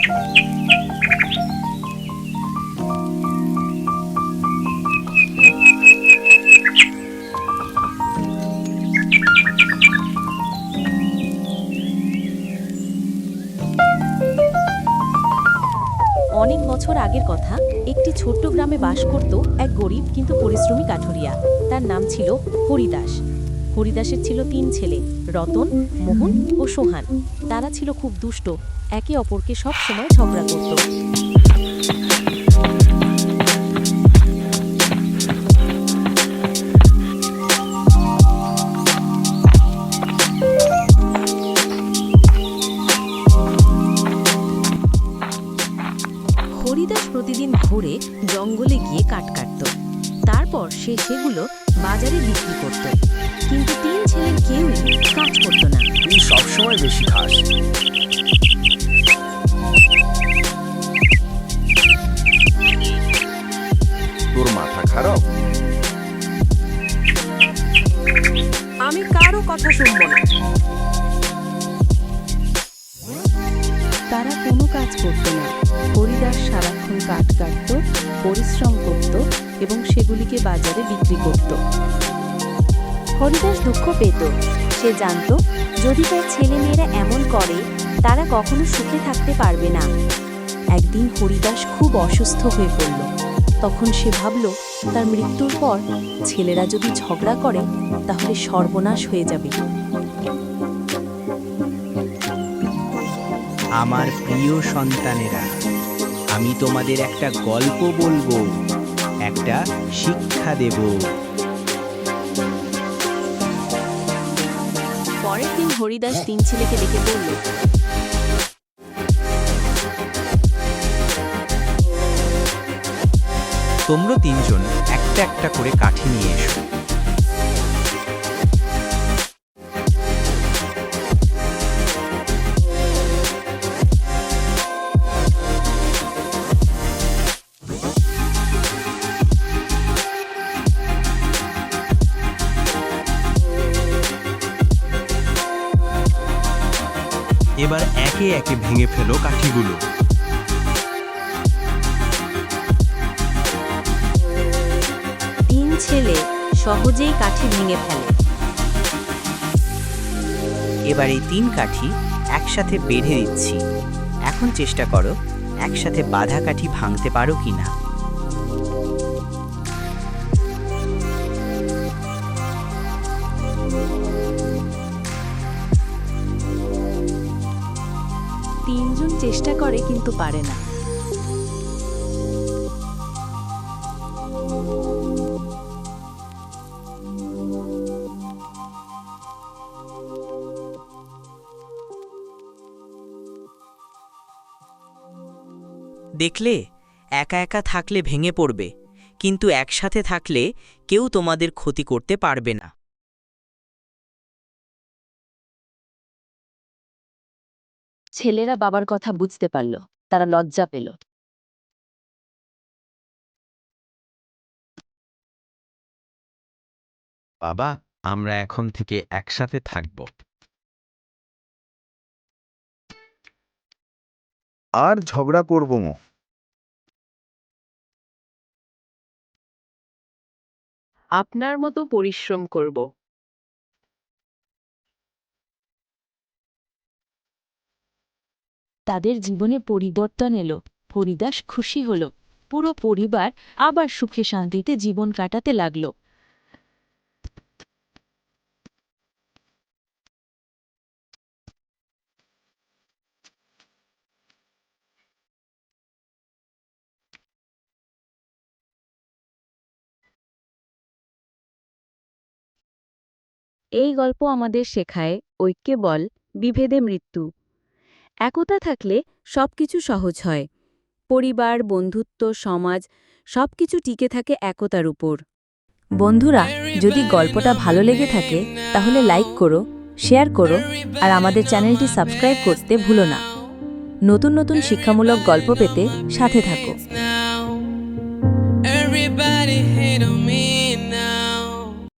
অনেক বছর আগের কথা, একটি ছোট্ট গ্রামে বাস করত এক গরিব কিন্তু পরিশ্রমী কাঠুরিয়া। তার নাম ছিল হরিদাস। হরিদাসের ছিল 3 ছেলে, রতন, মোহন ও সোহান। তারা ছিল খুব দুষ্ট, একে অপরকে সব সময় ঝগড়া করত। হরিদাস প্রতিদিন ভোরে জঙ্গলে গিয়ে কাঠ কাটত। তারপর সে সেগুলো বাজারে বিক্রি করত। কিন্তু 3 ছেলের কেউই কাজ করত না। তুই সবসময় বেশি খাস। তোর মাথা খারাপ? আমি কারো কথা শুনবো না। তারা কোনো কাজ করত না। হরিদাস সারাক্ষণ কাঠ কাটত, পরিশ্রম করত এবং সেগুলিকে বাজারে বিক্রি করত। হরিদাস দুঃখ পেত। সে জানত যদি তার ছেলেমেয়েরা এমন করে তারা কখনো সুখে থাকতে পারবে না। একদিন হরিদাস খুব অসুস্থ হয়ে পড়ল। তখন সে ভাবল তার মৃত্যুর পর ছেলেরা যদি ঝগড়া করে তাহলে সর্বনাশ হয়ে যাবে। আমার প্রিয় সন্তানেরা, আমি তোমাদের একটা গল্প বলবো, একটা শিক্ষা দেব। পরের দিন হরিদাস 3 ছেলেকে ডেকে বলল, তোমরা 3 জন একটা একটা করে কাঠি নিয়ে এসো। এবার একে একে ভেঙে ফেলো কাঠিগুলো। ছেলে সহজেই কাঠি ভেঙে ফেলে। এবার এই 3 কাঠি একসাথে বেঁধে দিচ্ছি। এখন চেষ্টা করো একসাথে বাঁধা কাঠি ভাঙতে পারো কিনা। তিনজন চেষ্টা করে কিন্তু পারে না। দেখলে, একা একা থাকলে ভেঙে পড়বে, কিন্তু একসাথে থাকলে কেউ তোমাদের ক্ষতি করতে পারবে না। ছেলেরা বাবার কথা বুঝতে পারল। তারা লজ্জা পেল। বাবা, আমরা এখন থেকে একসাথে থাকব। আর ঝগড়া করব না। আপনার মতো পরিশ্রম করব। তাদের জীবনে পরিবর্তন এলো। হরিদাস খুশি হলো। পুরো পরিবার আবার সুখে শান্তিতে জীবন কাটাতে লাগলো। এই গল্প আমাদের শেখায় ঐক্যে বল, বিভেদে মৃত্যু। একতা থাকলে সবকিছু সহজ হয়। পরিবার, বন্ধুত্ব, সমাজ সবকিছু টিকে থাকে একতার উপর। বন্ধুরা, যদি গল্পটা ভালো লেগে থাকে তাহলে লাইক করো, শেয়ার করো আর আমাদের চ্যানেলটি সাবস্ক্রাইব করতে ভুলো না। নতুন নতুন শিক্ষামূলক গল্প পেতে সাথে থাকো। Everybody hate on me.